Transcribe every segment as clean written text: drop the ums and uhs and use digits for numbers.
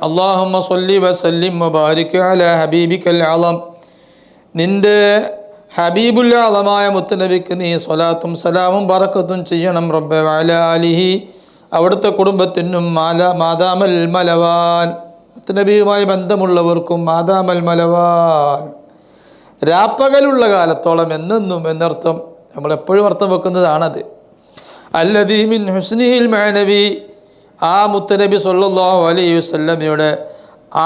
അല്ലാഹുമ്മ സ്വല്ലി വസല്ലിം വബാരിക് അലാ ഹബീബിക്കൽ അളം, നിൻ്റെ ഹബീബുൽ അളമായ മുത്തുനബിക്ക് നീ സ്വലാത്തും സലാമും ബറക്കത്തും ചെയ്യണം റബ്ബേ. വഅലാ ആലിഹി, അവിടുത്തെ കുടുംബത്തിനും മാതാമൽ മലവാൻ, മുത്തുനബിയുമായി ബന്ധമുള്ളവർക്കും മാതാമൽ മലവാൻ, രാപ്പകലുള്ള കാലത്തോളം എന്നെന്നും എന്നർത്ഥം. നമ്മളെപ്പോഴും അർത്ഥം വെക്കുന്നതാണത്. അല്ലദീ മിൻ ഹുസ്നിഹിൽ മഅനവി, ആ മുത്തുനബി സ്വല്ലല്ലാഹു അലൈഹി വസല്ലമയുടെ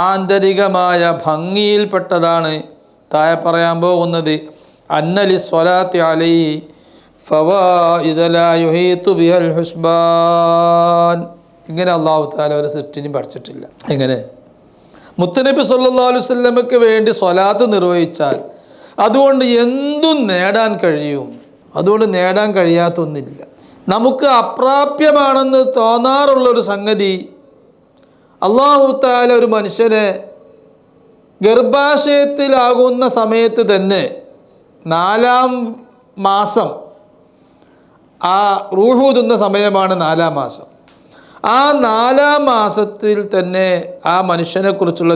ആന്തരികമായ ഭംഗിയിൽപ്പെട്ടതാണ് താഴെ പറയാൻ പോകുന്നത്. അന്നലി സ്വലാത്തി അലൈഹി ഫവായിദ ലാ യുഹീതു ബിഹൽ ഹുസ്ബാൻ. ഇങ്ങനെ അല്ലാഹു തആല ഒരു സൃഷ്ടിനും പഠിച്ചിട്ടില്ല. എങ്ങനെ? മുത്തുനബി സ്വല്ലല്ലാഹു അലൈഹി വസല്ലമയ്ക്ക് വേണ്ടി സ്വലാത്ത് നിർവഹിച്ചാൽ അതുകൊണ്ട് എന്തും നേടാൻ കഴിയും. അതുകൊണ്ട് നേടാൻ കഴിയാത്തൊന്നില്ല. നമുക്ക് അപ്രാപ്യമാണെന്ന് തോന്നാറുള്ളൊരു സംഗതി അല്ലാഹു തആല ഒരു മനുഷ്യനെ ഗർഭാശയത്തിലാകുന്ന സമയത്ത് തന്നെ 4-ാം മാസം, ആ റൂഹ് ഊതുന്ന സമയമാണ് 4-ാം മാസം. ആ 4-ാം മാസത്തിൽ തന്നെ ആ മനുഷ്യനെക്കുറിച്ചുള്ള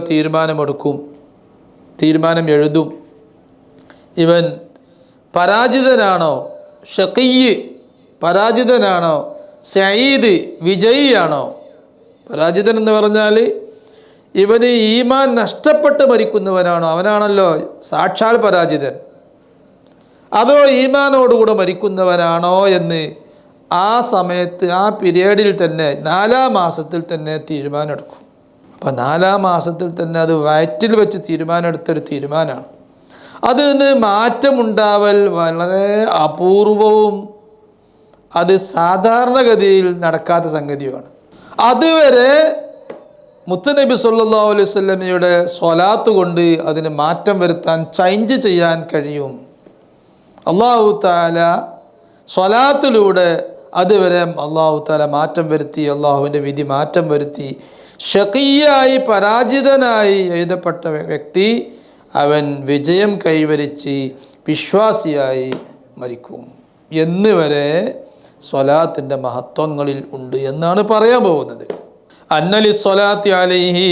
തീരുമാനം എഴുതും. ഇവൻ പരാജിതനാണോ, ഷഖിയ്യ് പരാജിതനാണോ, സഈദ് വിജയിയാണോ. പരാജിതൻ എന്ന് പറഞ്ഞാൽ ഇവന് ഈമാൻ നഷ്ടപ്പെട്ട് മരിക്കുന്നവനാണോ, അവനാണല്ലോ സാക്ഷാൽ പരാജിതൻ. അതോ ഈമാനോടുകൂടെ മരിക്കുന്നവനാണോ എന്ന് ആ സമയത്ത്, ആ പീരീഡിൽ തന്നെ 4-ാം മാസത്തിൽ തന്നെ തീരുമാനമെടുക്കും. അപ്പം 4-ാം മാസത്തിൽ തന്നെ അത് വയറ്റിൽ വെച്ച് തീരുമാനമെടുത്തൊരു തീരുമാനമാണ്. അതിന് മാറ്റമുണ്ടാവൽ വളരെ അപൂർവവും അത് സാധാരണഗതിയിൽ നടക്കാത്ത സംഗതിയുമാണ്. അതുവരെ മുത്തുനബി സല്ലല്ലാഹു അലൈഹി വസല്ലമയുടെ സ്വലാത്ത് കൊണ്ട് അതിന് മാറ്റം വരുത്താൻ, ചേഞ്ച് ചെയ്യാൻ കഴിയും. അല്ലാഹു തആല സ്വലാത്തിലൂടെ അതുവരെ അല്ലാഹു തആല മാറ്റം വരുത്തി, അള്ളാഹുവിൻ്റെ വിധി മാറ്റം വരുത്തി. ഷഖിയായി പരാജിതനായി എഴുതപ്പെട്ട വ്യക്തി അവൻ വിജയം കൈവരിച്ച് വിശ്വാസിയായി മരിക്കും എന്ന് വരെ സ്വലാത്തിൻ്റെ മഹത്വങ്ങളിൽ ഉണ്ട് എന്നാണ് പറയാൻ പോകുന്നത്. അന്നലി സ്വലാത്തി അലൈഹി,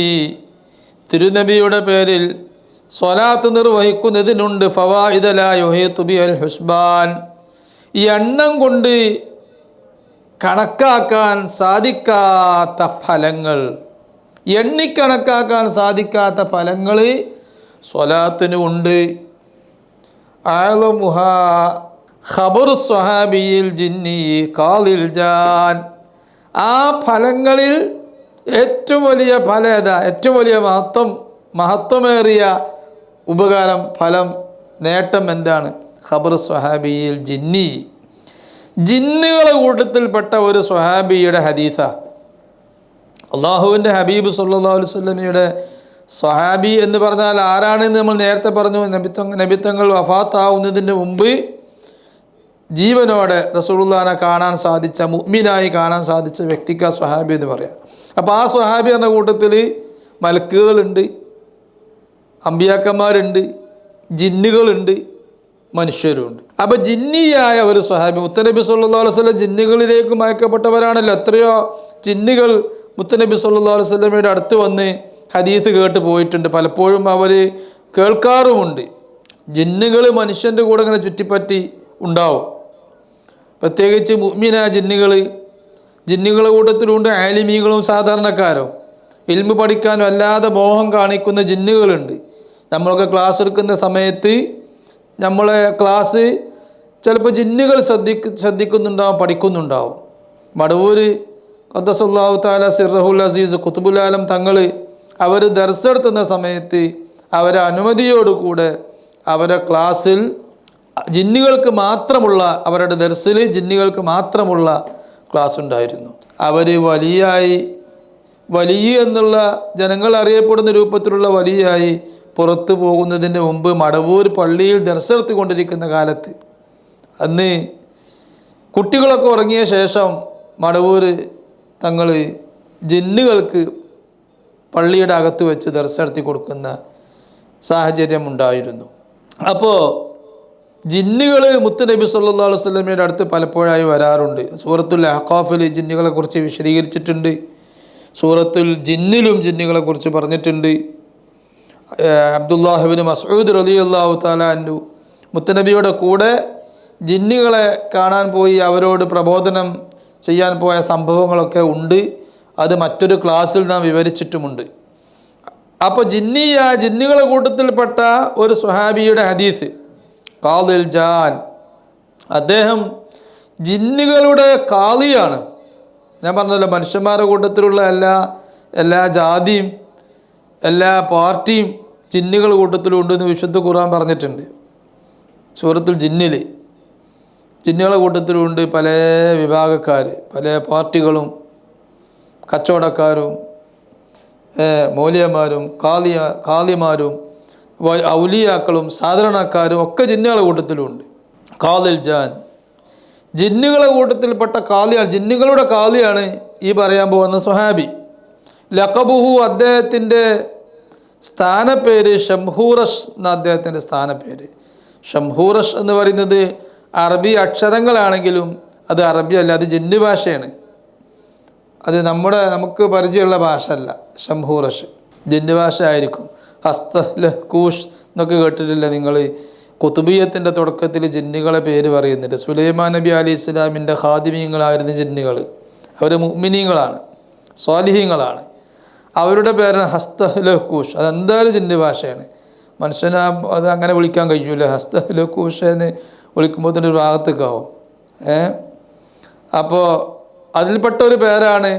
തിരുനബിയുടെ പേരിൽ സ്വലാത്ത് നിർവഹിക്കുന്നതിനുണ്ട് ഫവായിദ ലാ യുഹീതു ബിഹൽ ഹുസ്ബാൻ, ഈ എണ്ണം കൊണ്ട് കണക്കാക്കാൻ സാധിക്കാത്ത ഫലങ്ങൾ, എണ്ണിക്കണക്കാക്കാൻ സാധിക്കാത്ത ഫലങ്ങൾ സ്വലാത്തിന് ഉണ്ട്. അഅ്ലമുഹാ ഖബറു സ്വഹാബിയിൽ ജിന്നി ഖാലിൽ ജാൻ, ആ ഫലങ്ങളിൽ ഏറ്റവും വലിയ ഫലം ഏതാ? ഏറ്റവും വലിയ മഹത്വമേറിയ ഉപകാരം, ഫലം, നേട്ടം എന്താണ്? ഖബറു സ്വഹാബിയിൽ ജിന്നി, ജിന്നുകളെ കൂട്ടത്തിൽപ്പെട്ട ഒരു സ്വഹാബിയുടെ ഹദീസ. അള്ളാഹുവിൻ്റെ ഹബീബ് സല്ലല്ലാഹു അലൈഹി വസല്ലമയുടെ സ്വഹാബി എന്ന് പറഞ്ഞാൽ ആരാണെന്ന് നമ്മൾ നേരത്തെ പറഞ്ഞു. നബിത്തങ്ങൾ വഫാത്താവുന്നതിന് മുമ്പ് ജീവനോടെ റസൂലുള്ളാഹിനെ കാണാൻ സാധിച്ച, മുഅ്മിനായി കാണാൻ സാധിച്ച വ്യക്തിക്ക് ആ സ്വഹാബി എന്ന് പറയാം. അപ്പോൾ ആ സ്വഹാബി എന്ന കൂട്ടത്തിൽ മലക്കുകളുണ്ട്, അമ്പിയാക്കന്മാരുണ്ട്, ജിന്നുകളുണ്ട്, മനുഷ്യരുണ്ട്. അപ്പോൾ ജിന്നിയായ ഒരു സ്വഹാബി, മുത്തനബി സല്ലല്ലാഹു അലൈഹി വസല്ലം ജിന്നുകളിലേക്ക് മയക്കപ്പെട്ടവരാണല്ലോ. എത്രയോ ജിന്നുകൾ മുത്തനബി സല്ലല്ലാഹു അലൈഹി വസല്ലമയുടെ അടുത്ത് വന്ന് ഹദീസ് കേട്ട് പോയിട്ടുണ്ട്. പലപ്പോഴും അവർ കേൾക്കാറുമുണ്ട്. ജിന്നുകൾ മനുഷ്യൻ്റെ കൂടെ ഇങ്ങനെ ചുറ്റിപ്പറ്റി ഉണ്ടാവും. പ്രത്യേകിച്ച് മുഅ്മിനായ ജിന്നുകളെ കൂട്ടത്തിലുണ്ട് ആലിമീങ്ങളും സാധാരണക്കാരും. ഇൽമു പഠിക്കാനും അല്ലാതെ മോഹം കാണിക്കുന്ന ജിന്നുകളുണ്ട്. നമ്മളൊക്കെ ക്ലാസ് എടുക്കുന്ന സമയത്ത് നമ്മളെ ക്ലാസ് ചിലപ്പോൾ ജിന്നുകൾ ശ്രദ്ധിക്കുന്നുണ്ടാവും, പഠിക്കുന്നുണ്ടാവും. മടവൂർ ഖദ്ദസല്ലാഹു തആല സിർറഹുൽ അസീസ് ഖുതുബുൽ ആലം തങ്ങൾ അവർ ദർസെടുത്തുന്ന സമയത്ത് അവരെ അനുമതിയോടുകൂടെ അവരുടെ ക്ലാസ്സിൽ ജിന്നുകൾക്ക് മാത്രമുള്ള, അവരുടെ ദർസിൽ ജിന്നുകൾക്ക് മാത്രമുള്ള ക്ലാസ് ഉണ്ടായിരുന്നു. അവർ വലിയ എന്നുള്ള ജനങ്ങൾ അറിയപ്പെടുന്ന രൂപത്തിലുള്ള വലിയായി പുറത്തു പോകുന്നതിന് മുമ്പ് മടവൂർ പള്ളിയിൽ ദർസെടുത്ത് കൊണ്ടിരിക്കുന്ന കാലത്ത്, അന്ന് കുട്ടികളൊക്കെ ഉറങ്ങിയ ശേഷം മടവൂർ തങ്ങൾ ജിന്നുകൾക്ക് പള്ളിയുടെ അകത്ത് വെച്ച് ദർസെടുത്തി കൊടുക്കുന്ന സാഹചര്യം ഉണ്ടായിരുന്നു. അപ്പോൾ ജിന്നുകൾ മുത്തുനബി സല്ലല്ലാഹു അലൈഹി വസല്ലമയുടെ അടുത്ത് പലപ്പോഴായി വരാറുണ്ട്. സൂറത്തുൽ അഹ്ഖാഫിൽ ജിന്നുകളെ കുറിച്ച് വിശദീകരിച്ചിട്ടുണ്ട്. സൂറത്തുൽ ജിന്നിലും ജിന്നുകളെക്കുറിച്ച് പറഞ്ഞിട്ടുണ്ട്. അബ്ദുല്ലാഹിബ്നു മസ്ഊദ് റളിയല്ലാഹു തആല അൻഹു മുത്തനബിയുടെ കൂടെ ജിന്നുകളെ കാണാൻ പോയി അവരോട് പ്രബോധനം ചെയ്യാൻ പോയ സംഭവങ്ങളൊക്കെ ഉണ്ട്. അത് മറ്റൊരു ക്ലാസ്സിൽ നാം വിവരിച്ചിട്ടുമുണ്ട്. അപ്പോൾ ജിന്നുകളെ കൂട്ടത്തിൽപ്പെട്ട ഒരു സ്വഹാബിയുടെ ഹദീസ്, ഖാദിൽ ജാൻ, അദ്ദേഹം ജിന്നുകളുടെ കാളിയാണ്. ഞാൻ പറഞ്ഞല്ലോ, മനുഷ്യന്മാരുടെ കൂട്ടത്തിലുള്ള എല്ലാ ജാതിയും എല്ലാ പാർട്ടിയും ജിന്നുകളുടെ കൂട്ടത്തിലും ഉണ്ടെന്ന് വിശുദ്ധ ഖുർആൻ പറഞ്ഞിട്ടുണ്ട്. സൂറത്തുൽ ജിന്നിൽ ജിന്നുകളുടെ കൂട്ടത്തിലുണ്ട് പല വിഭാഗക്കാർ, പല പാർട്ടികളും, കച്ചവടക്കാരും, മൗലിയമാരും, കാളിമാരും, ഔലിയാക്കളും, സാധാരണക്കാരും ഒക്കെ ജിന്നുകളുടെ കൂട്ടത്തിലുണ്ട്. ഖാദിൽ ജാൻ ജിന്നുകളുടെ കൂട്ടത്തിൽപ്പെട്ട കാളിയാണ്, ജിന്നുകളുടെ കാളിയാണ് ഈ പറയാൻ പോകുന്ന സ്വഹാബി. ലഖബുഹു, അദ്ദേഹത്തിൻ്റെ സ്ഥാനപ്പേര് ഷംഹൂറഷ് എന്ന അദ്ദേഹത്തിൻ്റെ സ്ഥാനപ്പേര്. ഷംഹൂറഷ് എന്ന് പറയുന്നത് അറബി അക്ഷരങ്ങളാണെങ്കിലും അത് അറബി അല്ല, അത് ജിന്ന് ഭാഷയാണ്. അത് നമുക്ക് പരിചയമുള്ള ഭാഷ അല്ല. ഷംഹൂറഷ് ജിന്ന് ഭാഷ ആയിരിക്കും. ഹസ്തലഹൂഷ് എന്നൊക്കെ കേട്ടിട്ടില്ല നിങ്ങൾ? കുതുബിയത്തിൻ്റെ തുടക്കത്തിൽ ജിന്നുകളെ പേര് പറയുന്നുണ്ട്. സുലൈമാൻ നബി അലൈഹി ഇസ്ലാമിൻ്റെ ഖാദിമീങ്ങളായിരുന്നു ജിന്നുകൾ. അവർ മുഅ്മിനീങ്ങളാണ്, സ്വാലിഹീങ്ങളാണ്. അവരുടെ പേരാണ് ഹസ്തലഹൂഷ്. അതെന്തായാലും ജിന്ന് ഭാഷയാണ്. മനുഷ്യനെ അത് അങ്ങനെ വിളിക്കാൻ കഴിയൂല. ഹസ്തലഹൂഷ് എന്ന് വിളിക്കുമ്പോൾ തന്നെ ഒരു ഭാഗത്തേക്കാവും. അപ്പോൾ അതിൽപ്പെട്ട ഒരു പേരാണ്,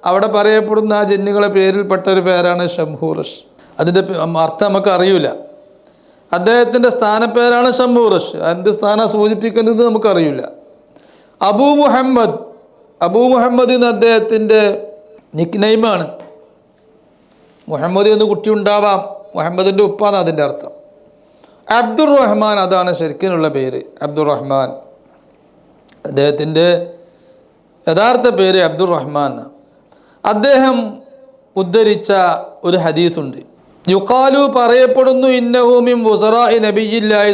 അവിടെ പറയപ്പെടുന്ന ആ ജിന്നുകളെ പേരിൽപ്പെട്ട ഒരു പേരാണ് ഷംഹൂറഷ്. അതിൻ്റെ അർത്ഥം നമുക്ക് അറിയില്ല. അദ്ദേഹത്തിൻ്റെ സ്ഥാനപ്പേരാണ് ഷംഹൂറഷ്. എന്ത് സ്ഥാനം സൂചിപ്പിക്കുന്നത് നമുക്കറിയില്ല. അബൂ മുഹമ്മദ് എന്ന് അദ്ദേഹത്തിൻ്റെ നിക്നെയിമാണ്. മുഹമ്മദ് എന്ന് കുട്ടി ഉണ്ടാവാം, മുഹമ്മദിൻ്റെ ഉപ്പാണ് അതിൻ്റെ അർത്ഥം. അബ്ദുറഹ്മാൻ, അതാണ് ശരിക്കിനുള്ള പേര്, അബ്ദുറഹ്മാൻ. അദ്ദേഹത്തിൻ്റെ യഥാർത്ഥ പേര് അബ്ദുറഹ്മാൻ. അദ്ദേഹം ഉദ്ധരിച്ച ഒരു ഹദീസുണ്ട്. യുഖാലു, പറയപ്പെടുന്നു, ഇന്നഹു മിൻ വുസറാഇ നബിയില്ലാഹി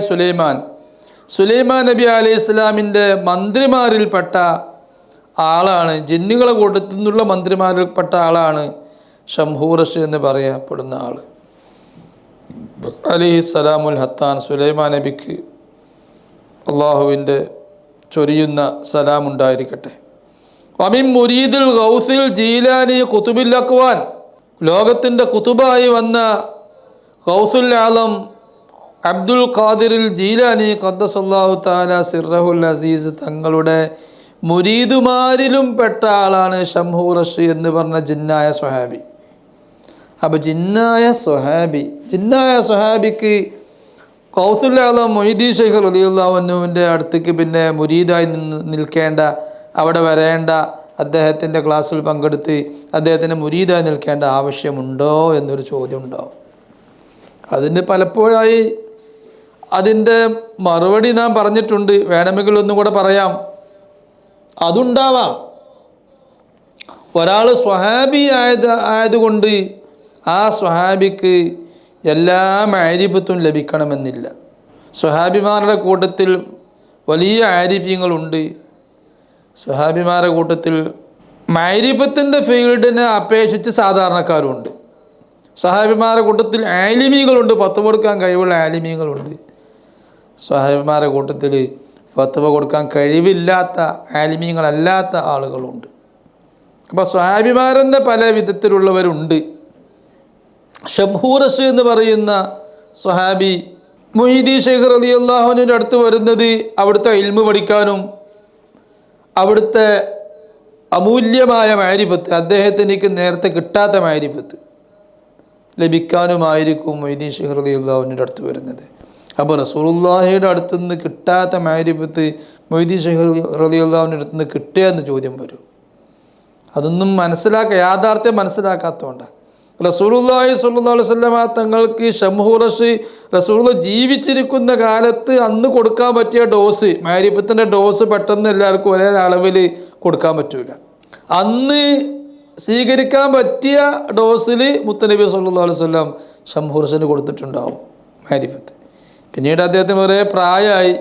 സുലൈമാൻ നബി അലൈഹി ഇസ്ലാമിൻ്റെ മന്ത്രിമാരിൽപ്പെട്ട ആളാണ്, ജിന്നുകളെ കൂട്ടത്തിൽ നിന്നുള്ള മന്ത്രിമാരിൽപ്പെട്ട ആളാണ് ഷംഹൂറഷ് എന്ന് പറയപ്പെടുന്ന ആൾ. അലൈഹിസ്സലാമുൽ ഹത്താൻ, സുലൈമാൻ നബിക്ക് അള്ളാഹുവിൻ്റെ ചൊരിയുന്ന സലാമുണ്ടായിരിക്കട്ടെ. വമിൻ മുരീദുൽ ഗൗസിൽ ജീലാനി ഖുതുബുൽ അക്വാൻ, ലോകത്തിൻ്റെ കുതുബായി വന്ന ഗൗസുൽ ആലം അബ്ദുൽ ഖാദിറിൽ ജീലാനി ഖദ്ദസല്ലാഹു തആല സിർറഹുൽ അസീസ് തങ്ങളുടെ മുരീദുമാരിലും പെട്ട ആളാണ് ഷംഹൂറഷ് എന്ന് പറഞ്ഞ ജിന്നായ സ്വഹാബി. അപ്പോൾ ജിന്നായ സ്വഹാബിക്ക് ഗൗസുൽ ആലം മൊയ്തീൻ ശൈഖ് റളിയല്ലാഹു അൻഹുവിൻ്റെ അടുത്തേക്ക് പിന്നെ മുരീദായി നിൽക്കേണ്ട, അവിടെ വരേണ്ട, അദ്ദേഹത്തിൻ്റെ ക്ലാസ്സിൽ പങ്കെടുത്ത് അദ്ദേഹത്തിൻ്റെ മുരീദായി നിൽക്കേണ്ട ആവശ്യമുണ്ടോ എന്നൊരു ചോദ്യം ഉണ്ടാവും. അതിന് പലപ്പോഴായി അതിൻ്റെ മറുപടി നാം പറഞ്ഞിട്ടുണ്ട്. വേണമെങ്കിൽ ഒന്നും കൂടെ പറയാം. അതുണ്ടാവാം. ഒരാൾ സ്വഹാബി ആയതുകൊണ്ട് ആ സ്വഹാബിക്ക് എല്ലാ ആരിഫത്തും ലഭിക്കണമെന്നില്ല. സ്വഹാബിമാരുടെ കൂട്ടത്തിൽ വലിയ ആരിഫ്യങ്ങളുണ്ട്. സ്വഹാബിമാരുടെ കൂട്ടത്തിൽ മാരിഫത്തിൻ്റെ ഫീൽഡിനെ അപേക്ഷിച്ച് സാധാരണക്കാരുണ്ട്. സ്വഹാബിമാരുടെ കൂട്ടത്തിൽ ആലിമീങ്ങളുണ്ട്, ഫത്വ കൊടുക്കാൻ കഴിവുള്ള ആലിമീങ്ങളുണ്ട്. സ്വഹാബിമാരുടെ കൂട്ടത്തിൽ ഫത്വ കൊടുക്കാൻ കഴിവില്ലാത്ത ആലിമീങ്ങളല്ലാത്ത ആളുകളുണ്ട്. അപ്പോൾ സ്വഹാബിമാരെന്നെ പല വിധത്തിലുള്ളവരുണ്ട്. ഷംഹൂറഷ് എന്ന് പറയുന്ന സ്വഹാബി മൊയ്തീൻ ശൈഖ് റളിയല്ലാഹു അൻഹുവിൻ്റെ അടുത്ത് വരുന്നത് അവിടുത്തെ ഇൽമു പഠിക്കാനും അവിടുത്തെ അമൂല്യമായ മാരിഫത്ത്, അദ്ദേഹത്തിനേക്ക് നേരത്തെ കിട്ടാത്ത മാരിഫത്ത് ലഭിക്കാനുമായിരിക്കും മൊയ്തീൻ ശൈഖ് റളിയല്ലാഹു അൻഹുവിൻ്റെ അടുത്ത് വരുന്നത്. അപ്പോൾ റസൂലുള്ളാഹിയുടെ അടുത്ത് നിന്ന് കിട്ടാത്ത മാരിഫത്ത് മൊയ്തീൻ ശൈഖ് റളിയല്ലാഹു അൻഹുവിൻ്റെ അടുത്ത് നിന്ന് കിട്ടുക എന്ന് ചോദ്യം വരും. അതൊന്നും യാഥാർത്ഥ്യം മനസ്സിലാക്കാത്തതുകൊണ്ടാണ്. റസൂലുള്ളാഹി സ്വല്ലല്ലാഹു അലൈഹി വസല്ലമ തങ്ങൾക്ക് ഷംഹൂറഷ് റസൂലുള്ള ജീവിച്ചിരിക്കുന്ന കാലത്ത് അന്ന് കൊടുക്കാൻ പറ്റിയ ഡോസ്, മാരിഫത്തിൻ്റെ ഡോസ് പെട്ടെന്ന് എല്ലാവർക്കും ഒരേ അളവിൽ കൊടുക്കാൻ പറ്റില്ല. അന്ന് സ്വീകരിക്കാൻ പറ്റിയ ഡോസിൽ മുത്തനബി സ്വല്ലല്ലാഹു അലൈഹി വസല്ലം ഷംഹൂറഷിന് കൊടുത്തിട്ടുണ്ടാവും മാരിഫത്ത്. പിന്നീട് അദ്ദേഹത്തിന് ഒരേ പ്രായമായി.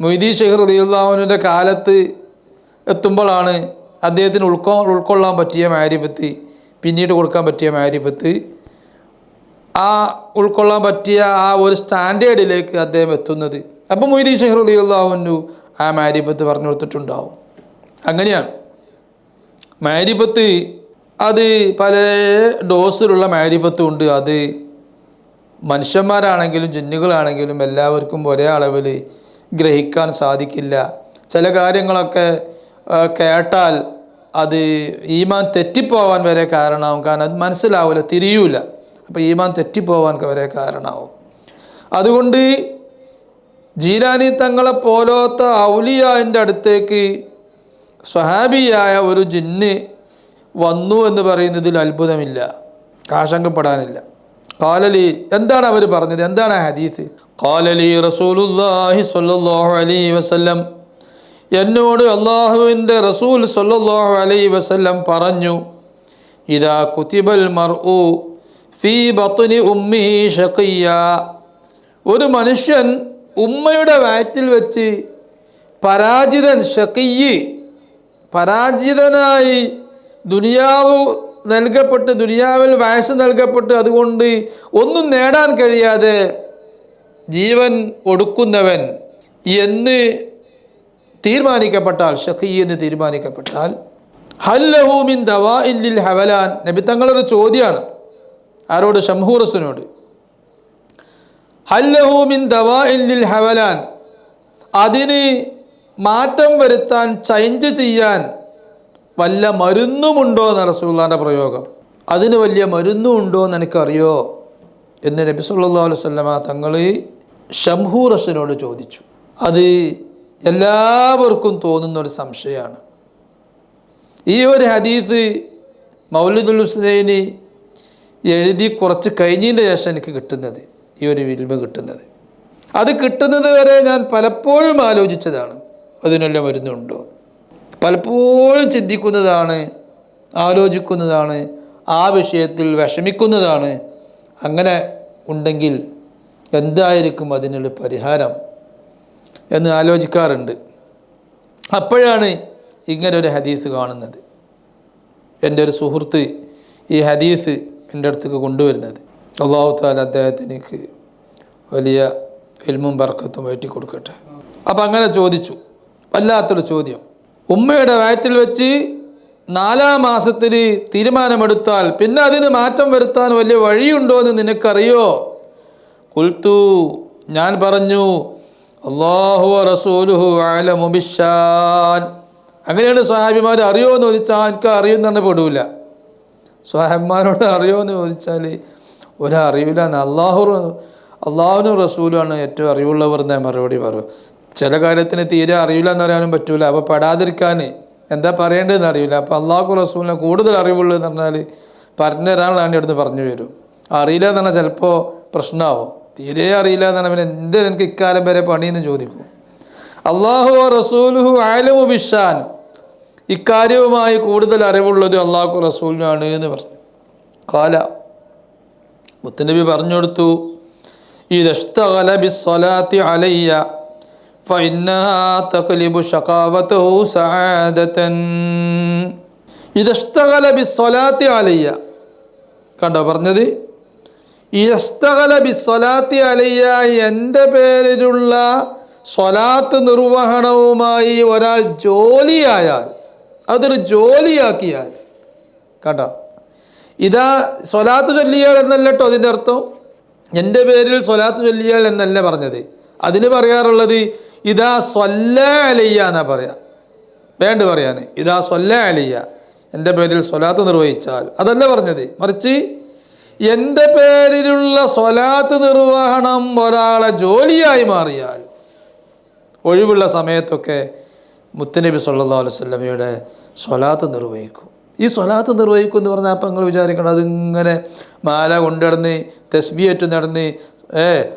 മൊയ്തീൻ ശൈഖ് റളിയല്ലാഹു അൻഹുവിൻ്റെ കാലത്ത് എത്തുമ്പോഴാണ് അദ്ദേഹത്തിന് ഉൾക്കൊള്ളാൻ പറ്റിയ മാരിഫത്ത് പിന്നീട് കൊടുക്കാൻ പറ്റിയ മാരിഫത്ത്, ആ ഉൾക്കൊള്ളാൻ പറ്റിയ ആ ഒരു സ്റ്റാൻഡേർഡിലേക്ക് അദ്ദേഹം എത്തുന്നത്. അപ്പം മൊയ്തീൻ ശൈഖ് റളിയല്ലാഹു അൻഹു ആ മാരിഫത്ത് പറഞ്ഞു കൊടുത്തിട്ടുണ്ടാവും. അങ്ങനെയാണ് മാരിഫത്ത്. അത് പല ഡോസിലുള്ള മാരിഫത്തും ഉണ്ട്. അത് മനുഷ്യന്മാരാണെങ്കിലും ജിന്നുകളാണെങ്കിലും എല്ലാവർക്കും ഒരേ അളവിൽ ഗ്രഹിക്കാൻ സാധിക്കില്ല. ചില കാര്യങ്ങളൊക്കെ കേട്ടാൽ അത് ഈമാൻ തെറ്റിപ്പോവാൻ വരെ കാരണമാവും. കാരണം അത് മനസ്സിലാവില്ല, തിരിയൂല. അപ്പോൾ ഈമാൻ തെറ്റിപ്പോവാൻ വരെ കാരണമാവും. അതുകൊണ്ട് ജീലാനി തങ്ങളെ പോലത്തെ ഔലിയാൻ്റെ അടുത്തേക്ക് സ്വഹാബിയായ ഒരു ജിന്ന് വന്നു എന്ന് പറയുന്നതിൽ അത്ഭുതമില്ല, ആശങ്കപ്പെടാനില്ല. ഖാലലി, എന്താണ് അവർ പറഞ്ഞത്? എന്താണ് ആ ഹദീസ്? ഖാലലി റസൂലുള്ളാഹി സ്വല്ലല്ലാഹു അലൈഹി വസല്ലം, എന്നോട് അള്ളാഹുവിൻ്റെ റസൂൽ സ്വല്ലല്ലാഹു അലൈഹി വസല്ലം പറഞ്ഞു, ഇദാ കുതിബൽ മർഉ ഫീ ബത്നി ഉമ്മിഹി ഷഖിയ്യ, ഒരു മനുഷ്യൻ ഉമ്മയുടെ വയറ്റിൽ വെച്ച് പരാജിതൻ, ഷഖിയ്യ്, പരാജിതനായി ദുനിയാവ് നൽകപ്പെട്ട്, ദുനിയാവിൽ വയസ്സ് നൽകപ്പെട്ട് അതുകൊണ്ട് ഒന്നും നേടാൻ കഴിയാതെ ജീവൻ ഒടുക്കുന്നവൻ എന്ന് തീരുമാനിക്കപ്പെട്ടാൽ, ഷഖിയ്യ് എന്ന് തീരുമാനിക്കപ്പെട്ടാൽ, ഹല്ലഹു മിൻ ദവാഇൻ ലിൽ ഹവലാൻ, നബി തങ്ങളൊരു ചോദ്യമാണ് ആരോട്? ശംഹൂറസിനോട്. ഹല്ലഹു മിൻ ദവാഇൻ ലിൽ ഹവലാൻ, അതിന് മാറ്റം വരുത്താൻ, ചേഞ്ച് ചെയ്യാൻ വല്ല മരുന്നുമുണ്ടോ എന്ന റസൂലുള്ളാഹിന്റെ പ്രയോഗം. അതിന് വലിയ മരുന്നുണ്ടോ എന്ന് എനിക്കറിയോ എന്ന് നബി സല്ലല്ലാഹു അലൈഹി വസല്ലമ തങ്ങൾ ശംഹൂറസിനോട് ചോദിച്ചു. അത് എല്ലാവർക്കും തോന്നുന്ന ഒരു സംശയമാണ്. ഈ ഒരു ഹദീസ് മൗലിദുൽ ഹുസ്നൈനി എഴുതി കുറച്ച് കഴിഞ്ഞതിൻ്റെ ശേഷം എനിക്ക് കിട്ടുന്നത്, ഈ ഒരു ഇൽമ കിട്ടുന്നത്. അത് കിട്ടുന്നത് വരെ ഞാൻ പലപ്പോഴും ആലോചിച്ചതാണ്, അതിനുള്ള മരുന്നുണ്ടോ. പലപ്പോഴും ചിന്തിക്കുന്നതാണ്, ആലോചിക്കുന്നതാണ്, ആ വിഷയത്തിൽ വിഷമിക്കുന്നതാണ്. അങ്ങനെ ഉണ്ടെങ്കിൽ എന്തായിരിക്കും അതിനുള്ള പരിഹാരം എന്ന് ആലോചിക്കാറുണ്ട്. അപ്പോഴാണ് ഇങ്ങനൊരു ഹദീസ് കാണുന്നത്. എൻ്റെ ഒരു സുഹൃത്ത് ഈ ഹദീസ് എൻ്റെ അടുത്തേക്ക് കൊണ്ടുവരുന്നത്. അല്ലാഹു തആല അദ്ദേഹത്തിനേക്ക് വലിയ ഇൽമും ബർക്കത്തും ഏറ്റി കൊടുക്കട്ടെ. അപ്പം അങ്ങനെ ചോദിച്ചു, വല്ലാത്തൊരു ചോദ്യം. ഉമ്മയുടെ വയറ്റിൽ വെച്ച് 4-ാം മാസത്തിൽ തീരുമാനമെടുത്താൽ പിന്നെ അതിന് മാറ്റം വരുത്താൻ വലിയ വഴിയുണ്ടോ എന്ന് നിനക്കറിയോ? ഖുൽതു, ഞാൻ പറഞ്ഞു, അല്ലാഹു റസൂലുഹു അഅലമു ബിശ്ശാൻ. അങ്ങനെയാണ് സ്വഹാബിമാർ അറിയോ എന്ന് ചോദിച്ചാൽ എനിക്ക് അറിയുമെന്ന് തന്നെ പെടൂല. സ്വഹാബിമാരോട് അറിയോ എന്ന് ചോദിച്ചാൽ ഒരറിയില്ല എന്ന്. അള്ളാഹുവിനും റസൂലുമാണ് ഏറ്റവും അറിവുള്ളവർ എന്നേ മറുപടി പറയും. ചില കാര്യത്തിന് തീരെ അറിയില്ല എന്ന് പറയാനും പറ്റൂല. അപ്പോൾ പെടാതിരിക്കാൻ എന്താ പറയേണ്ടതെന്ന് അറിയില്ല. അപ്പോൾ അള്ളാഹു റസൂലിനെ കൂടുതൽ അറിവുള്ളതെന്ന് പറഞ്ഞാൽ പറഞ്ഞ ഒരാളാണ് ഇവിടുന്ന് പറഞ്ഞു വരും. അറിയില്ല എന്ന് പറഞ്ഞാൽ ചിലപ്പോൾ പ്രശ്നമാവും. തീരെ അറിയില്ല എന്ന് പറഞ്ഞാൽ പിന്നെ എന്ത് എനിക്ക് ഇക്കാലം വരെ പണിയെന്ന് ചോദിക്കും. അള്ളാഹു റസൂലുഹു അഅലമു ബിശ്ശാൻ, ഇക്കാര്യവുമായി കൂടുതൽ അറിവുള്ളത് അള്ളാഹു റസൂലിനാണ് എന്ന് പറഞ്ഞു. ഖാല, മുത്തുനബി പറഞ്ഞു കൊടുത്തു, ഇദശ്തഗല ബിസ്സലാത്തി അലയ്യ ഫഇന്നഹാ തഖ്ലിബു ശഖാവതഹു സആദതൻ. ഇദശ്തഗല ബിസ്സലാത്തി അലയ്യ, കണ്ടോ പറഞ്ഞത്? ഇദശ്തഗല ബിസ്സലാത്തി അലയ്യ, എൻ്റെ പേരിലുള്ള സ്വലാത്ത് നിർവഹണവുമായി ഒരാൾ ജോലിയായാൽ, അതൊരു ജോലിയാക്കിയാൽ, കണ്ടോ? ഇതാ സ്വലാത്ത് ചൊല്ലിയാൽ എന്നല്ല കേട്ടോ അതിൻ്റെ അർത്ഥം. എൻ്റെ പേരിൽ സ്വലാത്ത് ചൊല്ലിയാൽ എന്നല്ല പറഞ്ഞത്. അതിന് പറയാറുള്ളത് ഇതാ സ്വല്ല അലയ്യ എന്നാ പറയാ. വേണ്ട പറയാൻ ഇതാ സ്വല്ല അലയ്യ, എൻ്റെ പേരിൽ സ്വലാത്ത് നിർവഹിച്ചാൽ, അതല്ല പറഞ്ഞത്. മറിച്ച് എൻ്റെ പേരിലുള്ള സ്വലാത്ത് നിർവഹണം ഒരാളെ ജോലിയായി മാറിയാൽ, ഒഴിവുള്ള സമയത്തൊക്കെ മുത്തുനബി സല്ലല്ലാഹു അലൈഹി വസല്ലമയുടെ സ്വലാത്ത് നിർവഹിക്കും. ഈ സ്വലാത്ത് നിർവഹിക്കും എന്ന് പറഞ്ഞാൽ അപ്പം നിങ്ങൾ വിചാരിക്കണം അതിങ്ങനെ മാല കൊണ്ടുനടന്ന് തസ്ബീഹ് നടന്ന്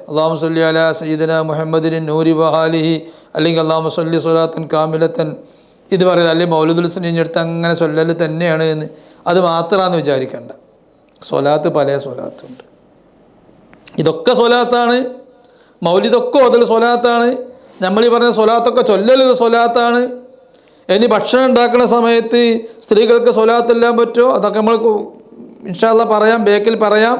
അല്ലാഹുമ്മ സ്വല്ലി അലാ സയ്യിദിനാ മുഹമ്മദിൻ നൂരി വആലിഹി, അല്ലെങ്കിൽ അല്ലാഹുമ്മ സ്വല്ലി സ്വലാത്തൻ കാമിലത്തൻ, ഇത് പറയുന്നത് അല്ലെങ്കിൽ മൗലിദുൽ ഹുസ്നൈനി എടുത്ത് അങ്ങനെ സ്വല്ലൽ തന്നെയാണ് എന്ന് അത് മാത്രമാണെന്ന് വിചാരിക്കേണ്ട. സ്വലാത്ത് പല സ്വലാത്തുണ്ട്. ഇതൊക്കെ സ്വലാത്താണ്. മൗലിദൊക്കെ ഓതൽ സ്വലാത്താണ്. നമ്മൾ ഈ പറഞ്ഞ സ്വലാത്തൊക്കെ ചൊല്ലലൊരു സ്വലാത്താണ്. ഇനി ഭക്ഷണം ഉണ്ടാക്കുന്ന സമയത്ത് സ്ത്രീകൾക്ക് സ്വലാത്തെല്ലാം പറ്റുമോ? അതൊക്കെ നമ്മൾ ഇൻഷാ അല്ലാഹ് പറയാം, ബേക്കിൽ പറയാം.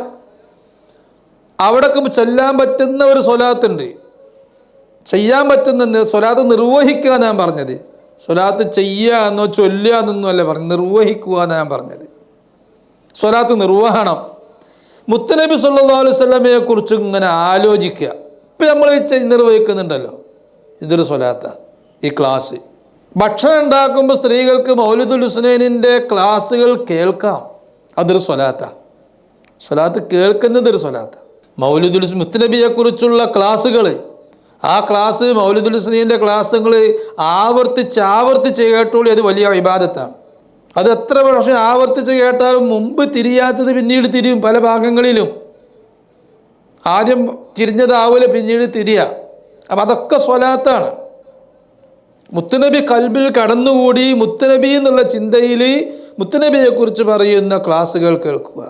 അവിടേക്ക് ചെല്ലാൻ പറ്റുന്ന ഒരു സ്വലാത്തുണ്ട്, ചെയ്യാൻ പറ്റുന്ന സ്വലാത്ത് നിർവഹിക്കുക ഞാൻ പറഞ്ഞത്. സ്വലാത്ത് ചെയ്യുക എന്നോ ചൊല്ലുക എന്നൊന്നും അല്ല പറഞ്ഞത്, നിർവഹിക്കുക എന്നാണ് ഞാൻ പറഞ്ഞത്. സ്വലാത്ത് നിർവഹണം. മുത്തനബി സല്ലല്ലാഹു അലൈഹി വസല്ലമയെ കുറിച്ച് ഇങ്ങനെ ആലോചിക്കുക. ഇപ്പം നമ്മൾ നിർവഹിക്കുന്നുണ്ടല്ലോ, ഇതൊരു സ്വലാത്താണ്. ഈ ക്ലാസ് ഭക്ഷണം ഉണ്ടാക്കുമ്പോൾ സ്ത്രീകൾക്ക് മൗലിദുൽ ഹുസ്നൈനിൻ്റെ ക്ലാസ്സുകൾ കേൾക്കാം, അതൊരു സ്വലാത്താണ്. സ്വലാത്ത് കേൾക്കുന്നത് ഒരു സ്വലാത്താണ്. മൗലിദുൽ മുത്തനബിയെക്കുറിച്ചുള്ള ക്ലാസ്സുകൾ, ആ ക്ലാസ് മൗലിദുൽ ഹുസ്നൈൻ്റെ ക്ലാസ്സുകൾ ആവർത്തിച്ച് കേട്ടോളി, അത് വലിയ ഇബാദത്താണ്. അത് എത്ര പ്രാവശ്യം ആവർത്തിച്ച് കേട്ടാലും മുമ്പ് തിരിയാത്തത് പിന്നീട് തിരിയും. പല ഭാഗങ്ങളിലും ആദ്യം തിരിഞ്ഞതാവൂല, പിന്നീട് തിരിയുക. അപ്പം അതൊക്കെ സ്വലാത്താണ്. മുത്തുനബി കൽബിൽ കടന്നുകൂടി മുത്തുനബി എന്നുള്ള ചിന്തയിൽ മുത്തുനബിയെക്കുറിച്ച് പറയുന്ന ക്ലാസ്സുകൾ കേൾക്കുക.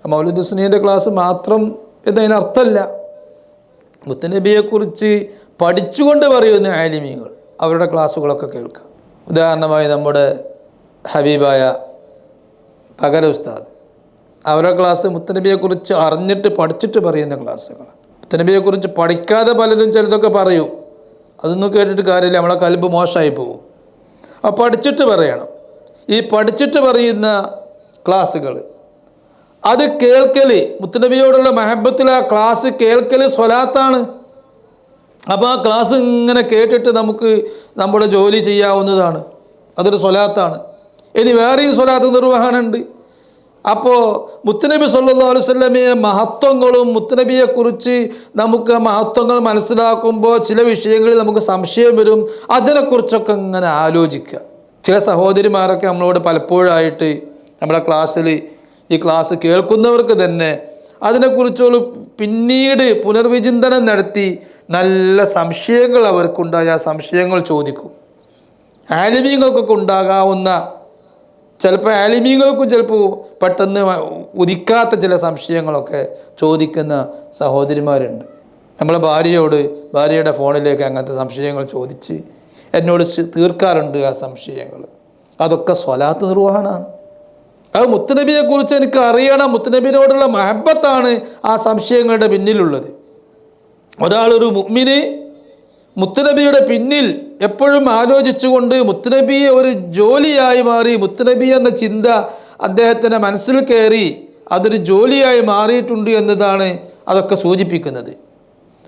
മൗലിദ് ഹുസ്നൈൻ്റെ ക്ലാസ് മാത്രം എന്നതിനർത്ഥമല്ല. മുത്തുനബിയെക്കുറിച്ച് പഠിച്ചുകൊണ്ട് പറയുന്ന ആലിമീങ്ങൾ, അവരുടെ ക്ലാസ്സുകളൊക്കെ കേൾക്കാം. ഉദാഹരണമായി നമ്മുടെ ഹബീബായ പകര ഉസ്താദ്, അവരുടെ ക്ലാസ് മുത്തുനബിയെക്കുറിച്ച് അറിഞ്ഞിട്ട് പഠിച്ചിട്ട് പറയുന്ന ക്ലാസ്സുകൾ. മുത്തുനബിയെക്കുറിച്ച് പഠിക്കാതെ പലരും ചിലതൊക്കെ പറയും, അതൊന്നും കേട്ടിട്ട് കാര്യമില്ല, നമ്മളെ കൽബ് മോശമായി പോകും. അപ്പോൾ പഠിച്ചിട്ട് പറയണം. ഈ പഠിച്ചിട്ട് പറയുന്ന ക്ലാസ്സുകൾ, അത് കേൾക്കൽ, മുത്തുനബിയോടുള്ള മഹബത്തിൽ ആ ക്ലാസ് കേൾക്കൽ സ്വലാത്താണ്. അപ്പോൾ ആ ക്ലാസ് ഇങ്ങനെ കേട്ടിട്ട് നമുക്ക് നമ്മുടെ ജോലി ചെയ്യാവുന്നതാണ്, അതൊരു സ്വലാത്താണ്. ഇനി വേറെയും സ്വലാത്ത് നിർവഹണമുണ്ട്. അപ്പോൾ മുത്തുനബി സല്ലല്ലാഹു അലൈഹി വസല്ലമയെ മഹത്വങ്ങളും മുത്തുനബിയെക്കുറിച്ച് നമുക്ക് മഹത്വങ്ങൾ മനസ്സിലാക്കുമ്പോൾ ചില വിഷയങ്ങളിൽ നമുക്ക് സംശയം വരും. അതിനെക്കുറിച്ചൊക്കെ ഇങ്ങനെ ആലോചിക്കുക. ചില സഹോദരിമാരൊക്കെ നമ്മളോട് പലപ്പോഴായിട്ട് നമ്മുടെ ക്ലാസ്സിൽ, ഈ ക്ലാസ് കേൾക്കുന്നവർക്ക് തന്നെ അതിനെക്കുറിച്ചുള്ള പിന്നീട് പുനർവിചിന്തനം നടത്തി നല്ല സംശയങ്ങൾ അവർക്കുണ്ടായ ആ സംശയങ്ങൾ ചോദിക്കും. ആലിമീങ്ങൾക്കൊക്കെ ഉണ്ടാകാവുന്ന, ചിലപ്പോൾ ആലിമീങ്ങൾക്കും ചിലപ്പോൾ പെട്ടെന്ന് ഉദിക്കാത്ത ചില സംശയങ്ങളൊക്കെ ചോദിക്കുന്ന സഹോദരിമാരുണ്ട്. നമ്മളെ ഭാര്യയുടെ ഫോണിലേക്ക് അങ്ങനത്തെ സംശയങ്ങൾ ചോദിച്ച് എന്നോട് തീർക്കാറുണ്ട് ആ സംശയങ്ങൾ. അതൊക്കെ സ്വലാത്ത് നിർവഹണമാണ്. അത് മുത്തുനബിയെക്കുറിച്ച് എനിക്ക് അറിയണം, മുത്തുനബിയോടുള്ള മഹബത്താണ് ആ സംശയങ്ങളുടെ പിന്നിലുള്ളത്. ഒരാളൊരു മുഅ്മിന് മുത്തുനബിയുടെ പിന്നിൽ എപ്പോഴും ആലോചിച്ചുകൊണ്ട് മുത്തുനബിയെ ഒരു ജോലിയായി മാറി, മുത്തുനബി എന്ന ചിന്ത അദ്ദേഹത്തിൻ്റെ മനസ്സിൽ കയറി അതൊരു ജോലിയായി മാറിയിട്ടുണ്ട് എന്നതാണ് അതൊക്കെ സൂചിപ്പിക്കുന്നത്.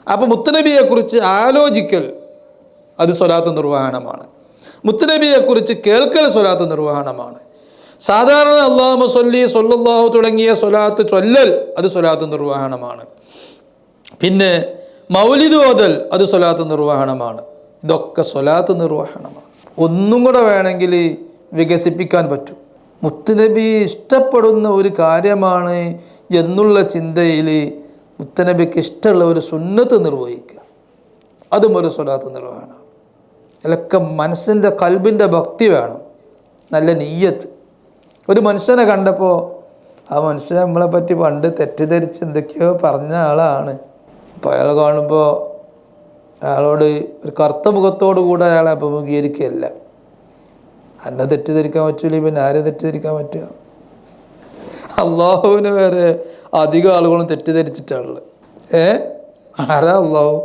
അപ്പോൾ മുത്തുനബിയെക്കുറിച്ച് ആലോചിക്കൽ അത് സ്വലാത്ത് നിർവഹണമാണ്. മുത്തുനബിയെക്കുറിച്ച് കേൾക്കൽ സ്വലാത്ത് നിർവഹണമാണ്. സാധാരണ അല്ലാഹുമ്മ സ്വല്ലി സ്വല്ലല്ലാഹു തുടങ്ങിയ സ്വലാത്ത് ചൊല്ലൽ അത് സ്വലാത്ത് നിർവഹണമാണ്. പിന്നെ മൗലിദ് ഓതൽ അത് സ്വലാത്ത് നിർവഹണമാണ്. ഇതൊക്കെ സ്വലാത്ത് നിർവഹണമാണ്. ഒന്നും കൂടെ വേണമെങ്കിൽ വികസിപ്പിക്കാൻ പറ്റും. മുത്തുനബി ഇഷ്ടപ്പെടുന്ന ഒരു കാര്യമാണ് എന്നുള്ള ചിന്തയിൽ മുത്തുനബിക്ക് ഇഷ്ടമുള്ള ഒരു സുന്നത്ത് നിർവഹിക്കുക, അതും ഒരു സ്വലാത്ത് നിർവഹണം. അതിലൊക്കെ മനസ്സിൻ്റെ കൽബിൻ്റെ ഭക്തി വേണം, നല്ല നീയത്ത്. ഒരു മനുഷ്യനെ കണ്ടപ്പോൾ ആ മനുഷ്യൻ നമ്മളെ പറ്റി പണ്ട് തെറ്റിദ്ധരിച്ച് എന്തൊക്കെയോ പറഞ്ഞ ആളാണ്. അപ്പോൾ അയാൾ കാണുമ്പോൾ അയാളോട് ഒരു കറുത്ത മുഖത്തോടു കൂടെ അയാളെ അഭിമുഖീകരിക്കുകയല്ല. എന്നെ തെറ്റിദ്ധരിക്കാൻ പറ്റില്ല, പിന്നെ ആരെ തെറ്റിദ്ധരിക്കാൻ പറ്റുക? അള്ളാഹുവിന് വരെ അധികം ആളുകളും തെറ്റിദ്ധരിച്ചിട്ടാണുള്ളത്. ആരാ അള്ളാഹു?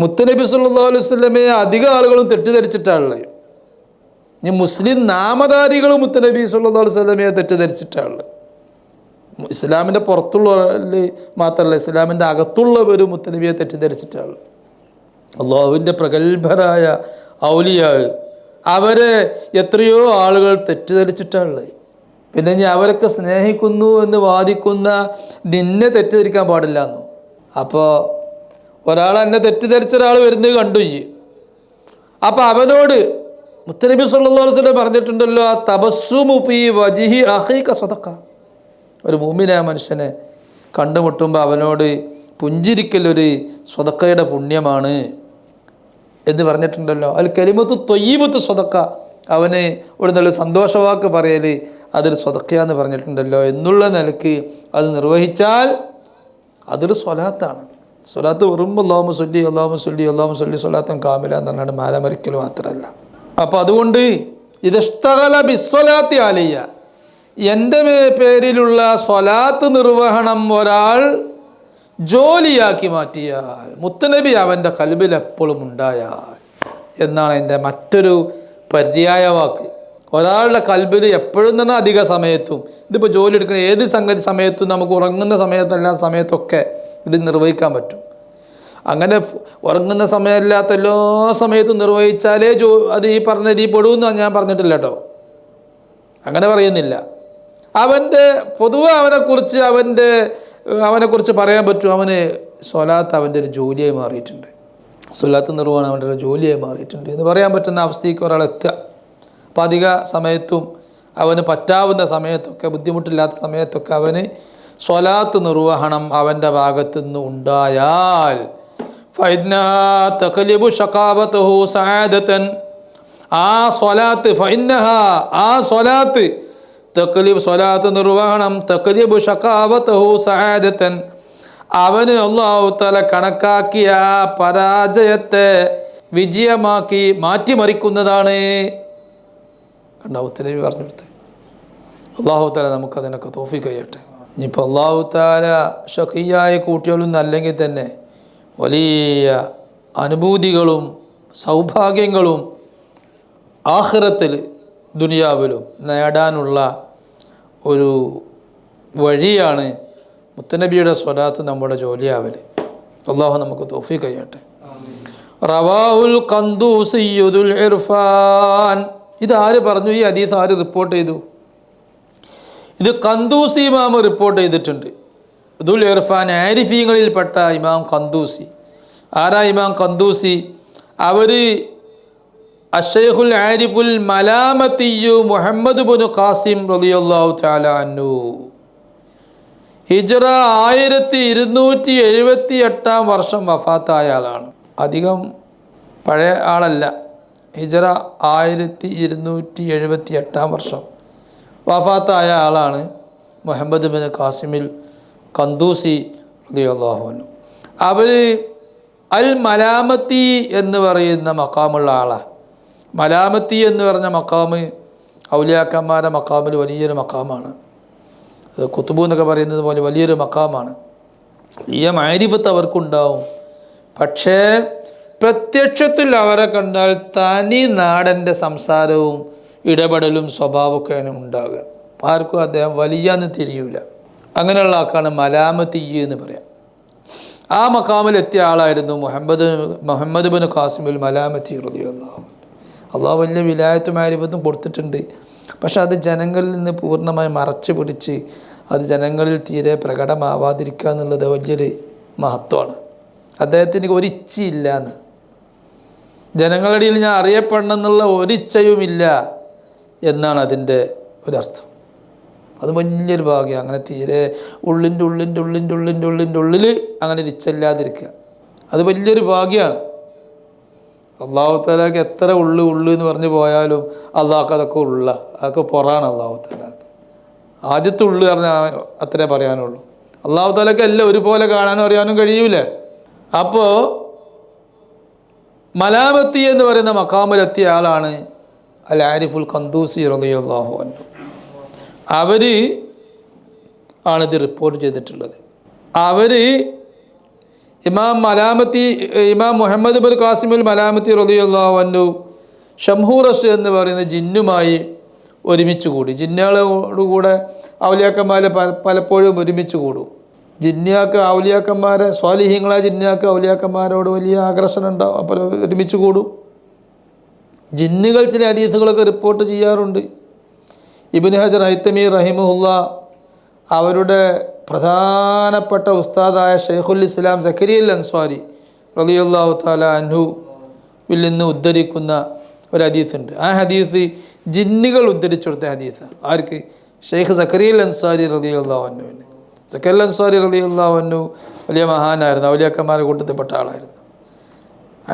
മുത്തുനബി സല്ലല്ലാഹു അലൈഹി വസല്ലമയെ അധികം ആളുകളും തെറ്റിദ്ധരിച്ചിട്ടാണുള്ളത്. ഇനി മുസ്ലിം നാമധാരികളും മുത്തുനബി സല്ലല്ലാഹു അലൈഹി വസല്ലമയെ തെറ്റിദ്ധരിച്ചിട്ടാണുള്ളത്. ഇസ്ലാമിൻ്റെ പുറത്തുള്ളവരിൽ മാത്രമല്ല, ഇസ്ലാമിൻ്റെ അകത്തുള്ളവരും മുത്തുനബിയെ തെറ്റിദ്ധരിച്ചിട്ടാണ്. അള്ളാഹുവിൻ്റെ പ്രഗത്ഭരായ ഔലിയാ അവരെ എത്രയോ ആളുകൾ തെറ്റിദ്ധരിച്ചിട്ടാണുള്ളത്. പിന്നെ ഇനി അവരൊക്കെ സ്നേഹിക്കുന്നു എന്ന് വാദിക്കുന്ന നിന്നെ തെറ്റിദ്ധരിക്കാൻ പാടില്ല എന്നോ? അപ്പോൾ ഒരാൾ എന്നെ തെറ്റിദ്ധരിച്ച ഒരാൾ വരുന്നത് കണ്ടു ചെയ്യും. അപ്പോൾ അവനോട് മുത്തുനബി സല്ലല്ലാഹു അലൈഹി വസല്ലം പറഞ്ഞിട്ടുണ്ടല്ലോ, തബസ്സുമു ഫീ വജ്ഹി അഖീക സദഖ. ഒരു മുഅ്മിനായ മനുഷ്യനെ കണ്ടുമുട്ടുമ്പോൾ അവനോട് പുഞ്ചിരിക്കൽ ഒരു സ്വതക്കയുടെ പുണ്യമാണ് എന്ന് പറഞ്ഞിട്ടുണ്ടല്ലോ. അൽ കലിമത്തു ത്വയ്യിബത്തു സ്വതക്ക, അവന് ഒരു നല്ല സന്തോഷവാക്ക് പറയൽ അതൊരു സ്വതക്കയാന്ന് പറഞ്ഞിട്ടുണ്ടല്ലോ. എന്നുള്ള നിലക്ക് അത് നിർവഹിച്ചാൽ അതൊരു സ്വലാത്താണ്. സ്വലാത്ത് വെറും അല്ലാഹുമ്മ സ്വല്ലി അല്ലാഹുമ്മ സ്വല്ലി അല്ലാഹുമ്മ സ്വല്ലി സ്വലാത്തൻ കാമില എന്ന് പറഞ്ഞാൽ മാലമരിക്കൽ മാത്രമല്ല. അപ്പോൾ അതുകൊണ്ട് ഇദസ്തഗല ബിസ്വലാത്തി അലയ്യ, എൻ്റെ പേരിലുള്ള സ്വലാത്ത് നിർവഹണം ഒരാൾ ജോലിയാക്കി മാറ്റിയാൽ, മുത്തനബി അവൻ്റെ കൽബിൽ എപ്പോഴും ഉണ്ടായാൽ എന്നാണ് എൻ്റെ മറ്റൊരു പര്യായ വാക്ക്. ഒരാളുടെ കൽബിൽ എപ്പോഴും തന്നെ അധിക സമയത്തും, ഇതിപ്പോൾ ജോലി എടുക്കുന്ന ഏത് സംഗതി സമയത്തും, നമുക്ക് ഉറങ്ങുന്ന സമയത്തല്ലാത്ത സമയത്തൊക്കെ ഇത് നിർവഹിക്കാൻ പറ്റും. അങ്ങനെ ഉറങ്ങുന്ന സമയമല്ലാത്ത എല്ലാ സമയത്തും നിർവഹിച്ചാലേ അത് ഈ പറഞ്ഞ ഈ പെടുമെന്ന് ഞാൻ പറഞ്ഞിട്ടില്ല കേട്ടോ, അങ്ങനെ പറയുന്നില്ല. അവൻ്റെ പൊതുവെ അവനെക്കുറിച്ച് പറയാൻ പറ്റും, അവന് സ്വലാത്ത് അവൻ്റെ ഒരു ജോലിയായി മാറിയിട്ടുണ്ട്, സ്വലാത്ത് നിർവഹണം അവൻ്റെ ഒരു ജോലിയായി മാറിയിട്ടുണ്ട് എന്ന് പറയാൻ പറ്റുന്ന അവസ്ഥയ്ക്ക് ഒരാൾ എത്തുക. അപ്പം അധിക സമയത്തും അവന് പറ്റാവുന്ന സമയത്തൊക്കെ, ബുദ്ധിമുട്ടില്ലാത്ത സമയത്തൊക്കെ അവന് സ്വലാത്ത് നിർവഹണം അവൻ്റെ ഭാഗത്തു നിന്ന് ഉണ്ടായാൽ തഖ്ലിബു ശഖാവതഹു സആദതൻ, ആ സ്വലാത്ത് സ്വലാത്ത് നിർവഹണം തഖ്ലിബു ശഖാവതഹു സആദതൻ, അവന് അല്ലാഹു തആല കണക്കാക്കിയ പരാജയത്തെ വിജയമാക്കി മാറ്റിമറിക്കുന്നതാണ്. ഉത്തരവ് പറഞ്ഞെടുത്ത് അല്ലാഹു തആല നമുക്കതിനൊക്കെ തൗഫീഖ് ചെയ്യട്ടെ. ഇനിയിപ്പോൾ അല്ലാഹു തആല ഷഖിയായ കൂട്ടികളൊന്നും അല്ലെങ്കിൽ തന്നെ വലിയ അനുഭൂതികളും സൗഭാഗ്യങ്ങളും ആഖിറത്തിൽ ദുനിയാവിലും നേടാനുള്ള ഒരു വഴിയാണ് മുത്തനബിയുടെ സ്വലാത്ത് നമ്മുടെ ജോലിയാവൽ. അല്ലാഹു നമുക്ക് തൗഫീഖ് ചെയ്യട്ടെ. റവാഹുൽ ഖന്ദൂസിയ്യുൽ ഇർഫാൻ, ഇത് ആര് പറഞ്ഞു? ഈ ഹദീസ് ആര് റിപ്പോർട്ട് ചെയ്തു? ഇത് ഖന്ദൂസി ഇമാം റിപ്പോർട്ട് ചെയ്തിട്ടുണ്ട്. ദുൽ ഇർഫാൻ ആരിഫീങ്ങളിൽപ്പെട്ട ഇമാം ഖന്ദൂസി. ആരാ ഇമാം ഖന്ദൂസി? അവർ അശ്ശൈഖുൽ ആരിഫുൽ മലാമത്തിയു മുഹമ്മദ് ബിൻ ഖാസിം റളിയല്ലാഹു തആല അൻഹു, ഹിജ്റ 1278 വർഷം വഫാത്തായ ആളാണ്. അധികം പഴയ ആളല്ല. ഹിജ്റ 1278 വർഷം വഫാത്തായ ആളാണ് മുഹമ്മദ് ബിൻ ഖാസിമിൽ ഖന്ദൂസി റളിയല്ലാഹു അൻഹു. അവർ അൽ മലാമത്തി എന്ന് പറയുന്ന മഖാമുള്ള ആളാണ്. മലാമത്തി എന്ന് പറഞ്ഞ മഖാമ് ഔലിയാക്കന്മാരുടെ മഖാമിൽ വലിയൊരു മഖാമാണ്. കുത്തുബു എന്നൊക്കെ പറയുന്നത് പോലെ വലിയൊരു മഖാമാണ്. ഈ മാരിഫത്ത് അവർക്കുണ്ടാവും. പക്ഷേ പ്രത്യക്ഷത്തിൽ അവരെ കണ്ടാൽ തനി നാടൻ്റെ സംസാരവും ഇടപെടലും സ്വഭാവമൊക്കെയാണ് ഉണ്ടാവുക. ആർക്കും അദ്ദേഹം വലിയാന്ന് തിരിയൂല. അങ്ങനെയുള്ള ആൾക്കാണ് മലാമത്തി എന്ന് പറയാം. ആ മഖാമിലെത്തിയ ആളായിരുന്നു മുഹമ്മദ് ബിൻ ഖാസിമുൽ മലാമത്തി റളിയല്ലാഹു അൻഹു. അള്ളാഹു വലിയ വിലായത്തും മാരിഫത്തും കൊടുത്തിട്ടുണ്ട്. പക്ഷെ അത് ജനങ്ങളിൽ നിന്ന് പൂർണ്ണമായി മറച്ചു പിടിച്ച് അത് ജനങ്ങളിൽ തീരെ പ്രകടമാവാതിരിക്കുക എന്നുള്ളത് വലിയൊരു മഹത്വമാണ്. അദ്ദേഹത്തിന് ഒരിച്ഛയില്ല എന്ന്, ജനങ്ങളുടെ ഇടയിൽ ഞാൻ അറിയപ്പെടണം എന്നുള്ള ഒരിച്ഛയുമില്ല എന്നാണ് അതിൻ്റെ ഒരർത്ഥം. അത് വലിയൊരു ഭാഗ്യം. അങ്ങനെ തീരെ ഉള്ളിൻ്റെ ഉള്ളിൽ അങ്ങനെ ഒരു ഇച്ഛയില്ലാതിരിക്കുക, അത് വലിയൊരു ഭാഗ്യമാണ്. അള്ളാഹു തആലക്ക് എത്ര ഉള്ളു എന്ന് പറഞ്ഞു പോയാലും അള്ളാഹ്ക്ക് അതൊക്കെ അതൊക്കെ പുറാണ്. അള്ളാഹു തആലക്ക് ആദ്യത്തെ ഉള്ളു പറഞ്ഞാൽ അത്രേ പറയാനുള്ളൂ. അള്ളാഹു തആലക്ക് എല്ലാം ഒരുപോലെ കാണാനും അറിയാനും കഴിയൂല. അപ്പോൾ മലാമത്തി എന്ന് പറയുന്ന മഖാമിലെത്തിയ ആളാണ് അൽ ആരിഫുൽ ഖന്ദൂസി റളിയല്ലാഹു അൻഹു. അവർ ആണിത് റിപ്പോർട്ട് ചെയ്തിട്ടുള്ളത്. അവർ ഇമാം മുഹമ്മദ് ബിൻ ഖാസിമുൽ മലാമത്തി റളിയല്ലാഹു അൻഹു ഷംഹൂറസ് എന്ന് പറയുന്ന ജിന്നുമായി ഒരുമിച്ച് കൂടി. ജിന്നുകളോടുകൂടെ ഔലിയാക്കന്മാർ പലപ്പോഴും ഒരുമിച്ച് കൂടും. ജിന്നിയാക്ക് ഔലിയാക്കന്മാരെ, സ്വാലിഹീങ്ങളായ ജിന്നിയാക്ക് ഔലിയാക്കന്മാരോട് വലിയ ആകർഷണം ഉണ്ടാവും. അപ്പോൾ ഒരുമിച്ച് കൂടും. ജിന്നുകൾ ചില ഹദീസുകളൊക്കെ റിപ്പോർട്ട് ചെയ്യാറുണ്ട്. ഇബ്നു ഹജർ ഹൈത്തമി റഹിമഹുല്ല അവരുടെ പ്രധാനപ്പെട്ട ഉസ്താദായ ഷെയ്ഖുൽ ഇസ്ലാം സക്കരിയൽ അൻസ്വാരി റളിയല്ലാഹു തആല അൻഹുവിൽ നിന്ന് ഉദ്ധരിക്കുന്ന ഒരു ഹദീസുണ്ട്. ആ ഹദീസ് ജിന്നുകൾ ഉദ്ധരിച്ചെടുത്ത ഹദീസ്. ആർക്ക്? ഷെയ്ഖ് സക്കരിയൽ അൻസ്വാരി റളിയല്ലാഹു അൻഹുവിന്. സക്കരിയൽ അൻസ്വാരി റളിയല്ലാഹു അൻഹു വലിയ മഹാനായിരുന്നു, ഔലിയാക്കന്മാരുടെ കൂട്ടത്തിൽപ്പെട്ട ആളായിരുന്നു.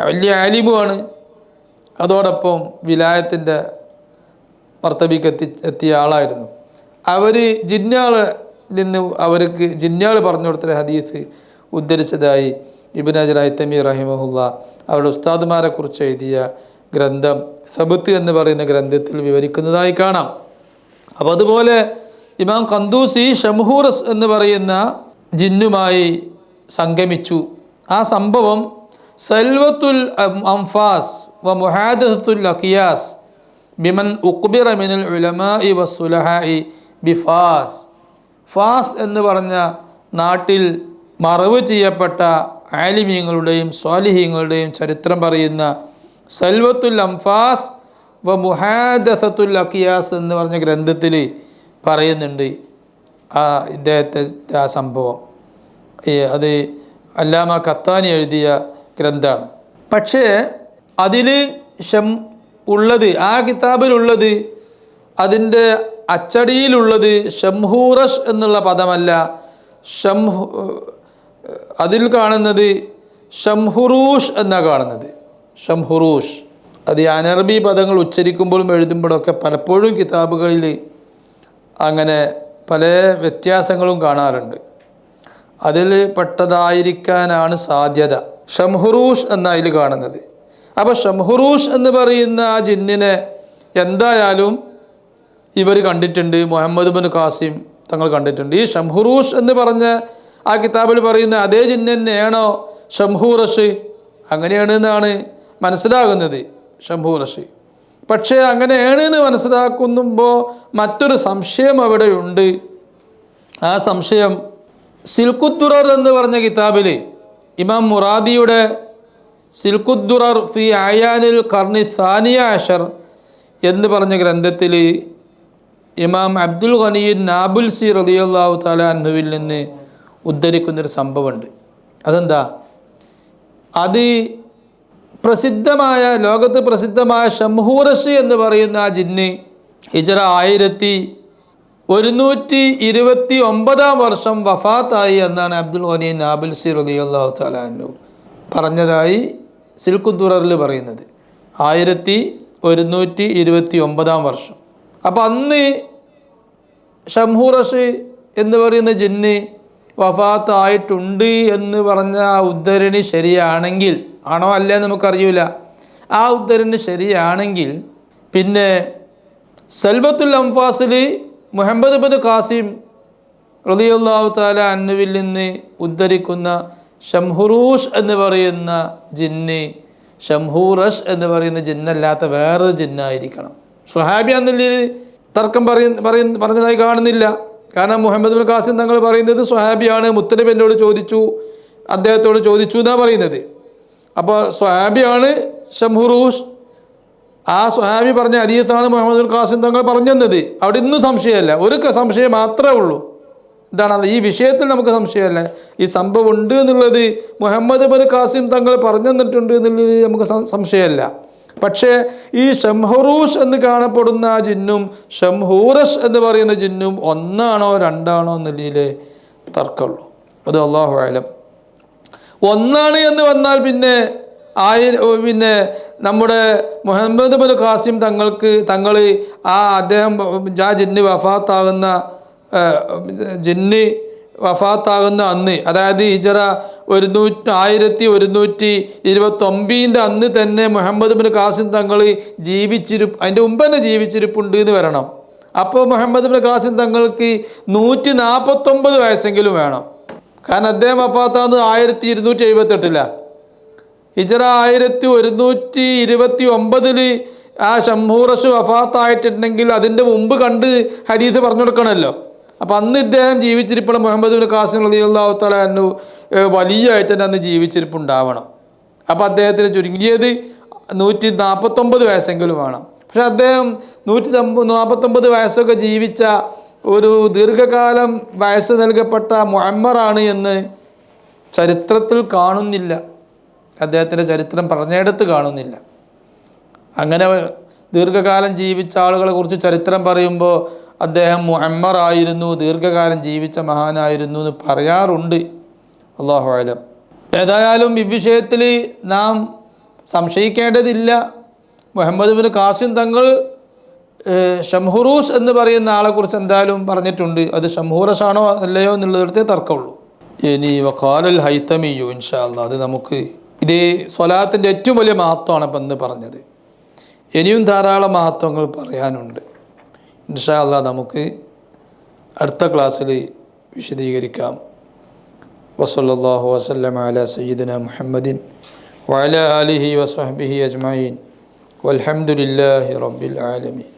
വലിയ ആലിമുമാണ്. അതോടൊപ്പം വിലായത്തിൻ്റെ മർത്തബിക്ക് എത്തിയ ആളായിരുന്നു. അവർ ജിന്നുകൾ പറഞ്ഞു കൊടുത്ത ഹദീസ് ഉദ്ധരിച്ചതായി ഇബ്നു ഹജർ ഹൈത്തമി റഹിമഹുല്ല അവരുടെ ഉസ്താദുമാരെ കുറിച്ച് എഴുതിയ ഗ്രന്ഥം സബത്ത് എന്ന് പറയുന്ന ഗ്രന്ഥത്തിൽ വിവരിക്കുന്നതായി കാണാം. അപ്പോൾ അതുപോലെ ഇമാം ഖന്ദൂസി ഷംഹൂറസ് എന്ന് പറയുന്ന ജിന്നുമായി സംഗമിച്ചു. ആ സംഭവം സൽവത്തുൽ അംഫാസ് വ മുഹാദത്തുൽ അഖിയാസ് ബിമൻ ഉഖ്ബിറ മിനൽ ഉലമാഇ വസ്സുലഹാഇ ബിഫാസ്. ഫാസ് എന്ന് പറഞ്ഞ നാട്ടിൽ മറവ് ചെയ്യപ്പെട്ട ആലിമീങ്ങളുടെയും സ്വാലിഹീങ്ങളുടെയും ചരിത്രം പറയുന്ന സൽവത്തുൽ അംഫാസ് വ മുഹാദത്തുൽ അഖിയാസ് എന്ന് പറഞ്ഞ ഗ്രന്ഥത്തിൽ പറയുന്നുണ്ട് ഇദ്ദേഹത്തെ ആ സംഭവം. അത് അല്ലാമ ഖത്താനി എഴുതിയ ഗ്രന്ഥമാണ്. പക്ഷേ അതിൽ ഉള്ളത്, ആ കിതാബിലുള്ളത്, അതിൻ്റെ അച്ചടിയിലുള്ളത് ഷംഹൂറഷ് എന്നുള്ള പദമല്ല, അതിൽ കാണുന്നത് ഷംഹുറൂഷ് എന്നാണ് കാണുന്നത്. ഷംഹുറൂഷ്. അത് അനറബി പദങ്ങൾ ഉച്ചരിക്കുമ്പോഴും എഴുതുമ്പോഴൊക്കെ പലപ്പോഴും കിതാബുകളിൽ അങ്ങനെ പല വ്യത്യാസങ്ങളും കാണാറുണ്ട്. അതിൽ പെട്ടതായിരിക്കാനാണ് സാധ്യത. ഷംഹുറൂഷ് എന്നതിൽ കാണുന്നത്. അപ്പോൾ ഷംഹുറൂഷ് എന്ന് പറയുന്ന ആ ജിന്നിനെ എന്തായാലും ഇവർ കണ്ടിട്ടുണ്ട്. മുഹമ്മദ് ബിൻ ഖാസിം തങ്ങൾ കണ്ടിട്ടുണ്ട്. ഈ ഷംഹുറൂഷ് എന്ന് പറഞ്ഞ ആ കിതാബിൽ പറയുന്ന അതേ ജിന്ന് തന്നെയാണോ ഷംഹൂറഷ്? അങ്ങനെയാണ് എന്നാണ് മനസ്സിലാകുന്നത്, ഷംഹൂറഷ്. പക്ഷേ അങ്ങനെയാണ് എന്ന് മനസ്സിലാക്കുമ്പോൾ മറ്റൊരു സംശയം അവിടെയുണ്ട്. ആ സംശയം സിൽക്കുദ്ദുറർ എന്ന് പറഞ്ഞ കിതാബിൽ ഇമാം മുറാദിയുടെ സിൽക്കുദ്ദുറർ ഫി ആയാനിൽ ഖർണി സാനിയ അഷർ എന്ന് പറഞ്ഞ ഗ്രന്ഥത്തിൽ ഇമാം അബ്ദുൽ ഖനിയിൻ നാബുൽസി റളിയല്ലാഹു തആല അൻഹുവിൽ നിന്ന് ഉദ്ധരിക്കുന്നൊരു സംഭവമുണ്ട്. അതെന്താ? അത് പ്രസിദ്ധമായ, ലോകത്ത് പ്രസിദ്ധമായ ഷംഹൂറഷ് എന്ന് പറയുന്ന ആ ജിന്ന് ഹിജ്റ 1129 വർഷം വഫാത്തായി എന്നാണ് അബ്ദുൽ ഖനി നാബുൽസി റളിയല്ലാഹു തആല അൻഹു പറഞ്ഞതായി സിൽക്കുദ്ദുററിൽ പറയുന്നത്. 1129 വർഷം. അപ്പം അന്ന് ഷംഹൂറഷ് എന്ന് പറയുന്ന ജിന്ന് വഫാത്തായിട്ടുണ്ട് എന്ന് പറഞ്ഞ ആ ഉദ്ധരണി ശരിയാണെങ്കിൽ, ആണോ അല്ലേ നമുക്കറിയില്ല, ആ ഉദ്ധരണി ശരിയാണെങ്കിൽ പിന്നെ സൽവത്തുൽ അംഫാസിൽ മുഹമ്മദ് ബിൻ ഖാസിം റളിയല്ലാഹു തആല അൻഹുവിൽ നിന്ന് ഉദ്ധരിക്കുന്ന ഷംഹുറൂഷ് എന്ന് പറയുന്ന ജിന്ന് ഷംഹൂറഷ് എന്ന് പറയുന്ന ജിന്നല്ലാത്ത വേറൊരു ജിന്നായിരിക്കണം. സ്വഹാബി എന്നതിൽ തർക്കം പറഞ്ഞതായി കാണുന്നില്ല. കാരണം മുഹമ്മദ് ബിൻ ഖാസിം തങ്ങൾ പറയുന്നത് സ്വഹാബിയാണ്, മുത്തനബി എന്നോട് ചോദിച്ചു, അദ്ദേഹത്തോട് ചോദിച്ചു എന്നാണ് പറയുന്നത്. അപ്പോൾ സ്വഹാബിയാണ് ഷംഹുറൂഷ്. ആ സ്വഹാബി പറഞ്ഞ ഹദീസാണ് മുഹമ്മദ് ബിൻ ഖാസിം തങ്ങൾ പറഞ്ഞത്. അവിടെ ഇന്നും സംശയമല്ല, ഒരു സംശയം മാത്രമേ ഉള്ളൂ. എന്താണ്? ഈ വിഷയത്തിൽ നമുക്ക് സംശയമല്ല. ഈ സംഭവം ഉണ്ട് എന്നുള്ളത് മുഹമ്മദ് ബിൻ ഖാസിം തങ്ങൾ പറഞ്ഞു തന്നിട്ടുണ്ട് എന്നുള്ളത് നമുക്ക് സംശയമല്ല. പക്ഷേ ഈ ഷംഹുറൂഷ് എന്ന് കാണപ്പെടുന്ന ആ ജിന്നും ഷംഹൂറഷ് എന്ന് പറയുന്ന ജിന്നും ഒന്നാണോ രണ്ടാണോ എന്നുള്ളതിലേ തർക്കമുള്ളൂ. അത് അല്ലാഹു അഅലം. ഒന്നാണ് എന്ന് വന്നാൽ പിന്നെ നമ്മുടെ മുഹമ്മദ് ബിൻ ഖാസിം തങ്ങൾ അദ്ദേഹം ആ ജിന്ന് വഫാത്താകുന്ന അന്ന്, അതായത് ഹിജ്റ 1129 അന്ന് തന്നെ മുഹമ്മദ് ബിൻ ഖാസിം തങ്ങൾ അതിൻ്റെ മുമ്പ് തന്നെ ജീവിച്ചിരിപ്പുണ്ട് എന്ന് വരണം. അപ്പോൾ മുഹമ്മദ് ബിൻ ഖാസിം തങ്ങൾക്ക് 149 വയസ്സെങ്കിലും വേണം. കാരണം അദ്ദേഹം വഫാത്താകുന്നത് 1278 ഹിജ്റ 1129 ആ ഷംഹൂറഷ് വഫാത്തായിട്ടുണ്ടെങ്കിൽ അതിൻ്റെ മുമ്പ് കണ്ട് ഹദീസ് പറഞ്ഞു കൊടുക്കണമല്ലോ. അപ്പം അന്ന് ഇദ്ദേഹം ജീവിച്ചിരിപ്പണം മുഹമ്മദ് ബിൻ ഖാസിം റളിയല്ലാഹു തആല അൻഹു വലിയതായിട്ട് തന്നെ അന്ന് ജീവിച്ചിരിപ്പുണ്ടാവണം. അപ്പോൾ അദ്ദേഹത്തിന് ചുരുങ്ങിയത് 149 വയസ്സെങ്കിലും വേണം. പക്ഷെ അദ്ദേഹം 149 വയസ്സൊക്കെ ജീവിച്ച ഒരു ദീർഘകാലം വയസ്സ് നൽകപ്പെട്ട മുഅമ്മറാണ് എന്ന് ചരിത്രത്തിൽ കാണുന്നില്ല. അദ്ദേഹത്തിൻ്റെ ചരിത്രം പറഞ്ഞിടത്ത് കാണുന്നില്ല. അങ്ങനെ ദീർഘകാലം ജീവിച്ച ആളുകളെ കുറിച്ച് ചരിത്രം പറയുമ്പോൾ അദ്ദേഹം മുഅമ്മറായിരുന്നു, ദീർഘകാലം ജീവിച്ച മഹാനായിരുന്നു എന്ന് പറയാറുണ്ട്. അല്ലാഹു അഅലം. ഏതായാലും ഈ വിഷയത്തിൽ നാം സംശയിക്കേണ്ടതില്ല. മുഹമ്മദ് ബിൻ ഖാസിം തങ്ങൾ ഷംഹുറൂഷ് എന്ന് പറയുന്ന ആളെക്കുറിച്ച് എന്തായാലും പറഞ്ഞിട്ടുണ്ട്. അത് ഷംഹൂറഷ് ആണോ അല്ലയോ എന്നുള്ളതിടത്തേ തർക്കമുള്ളൂ. ഇനി വഖാലൽ ഹൈതമിയു, ഇൻഷാ അല്ലാഹ്, അത് നമുക്ക് ഇത് സ്വലാത്തിൻ്റെ ഏറ്റവും വലിയ മഹത്വമാണ് ഇപ്പം ഇന്ന് പറഞ്ഞത്. ഇനിയും ധാരാളം മഹത്വങ്ങൾ പറയാനുണ്ട്. ഇൻഷാ അല്ലാഹ് നമുക്ക് അടുത്ത ക്ലാസ്സിൽ വിശദീകരിക്കാം. വസല്ലല്ലാഹു വസല്ലമ അലാ സയ്യിദിന മുഹമ്മദിൻ വഅലാ ആലിഹി വസ്വഹ്ബിഹി അജ്മഈൻ വൽഹംദുലില്ലാഹി റബ്ബിൽ ആലമീൻ.